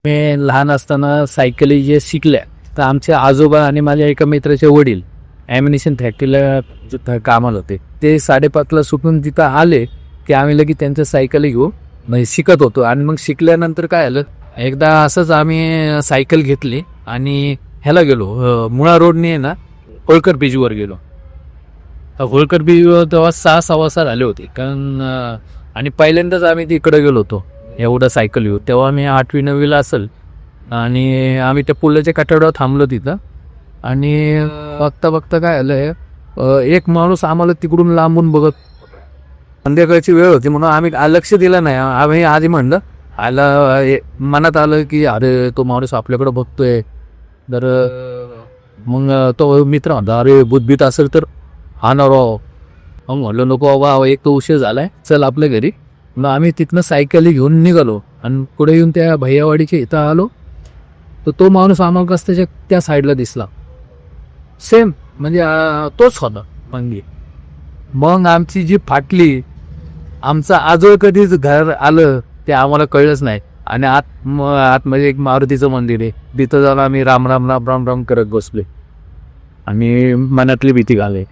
मी लहान असताना सायकली जे शिकल्या तर आमचे आजोबा आणि माझ्या एका मित्राचे वडील ॲम्युनिशन फॅक्टरीला कामाला होते. ते 5:30ला सुटून तिथं आले की आम्ही लगेच त्यांच्या सायकली घेऊ म्हणजे शिकत होतो. आणि मग शिकल्यानंतर काय झालं, एकदा असंच आम्ही सायकल घेतली आणि ह्याला गेलो, मुळा रोडने आहे ना होळकर बीचवर गेलो. होळकर बीचवर तेव्हा 6:15 झाले होते कारण आणि पहिल्यांदाच आम्ही तिकडे गेलो होतो एवढं सायकल घेऊ. तेव्हा मी 8वी-9वीला असेल आणि आम्ही त्या पुलाच्या काठावर थांबलो तिथं. आणि बघता बघता काय झालं, एक माणूस आम्हाला तिकडून लांबून बघत, संध्याकाळची वेळ होती म्हणून आम्ही लक्ष दिलं नाही. आम्ही आधी म्हणलं मनात आलं की अरे तो माणूस आपल्याकडे बघतोय. तर मग तो मित्र म्हणता अरे बुद्धबीत असेल तर हा ना राव. मग म्हणलं नको बाबा, एक तो उशीर झालाय, चल आपल्या घरी. मग आम्ही तिथनं सायकली घेऊन निघालो आणि पुढे येऊन त्या भैयावाडीच्या इथं आलो तर तो माणूस आम्हाला रस्त्याच्या त्या साईडला दिसला, सेम म्हणजे तोच होता मंगी. मग आमची जी फाटली, आमचं आजोळ कधीच घर आलं ते आम्हाला कळलंच नाही. आणि आतमध्ये एक मारुतीचं मंदिर आहे, तिथं जाऊन आम्ही राम राम राम राम राम करत बसले आणि मनातली भीती घाले.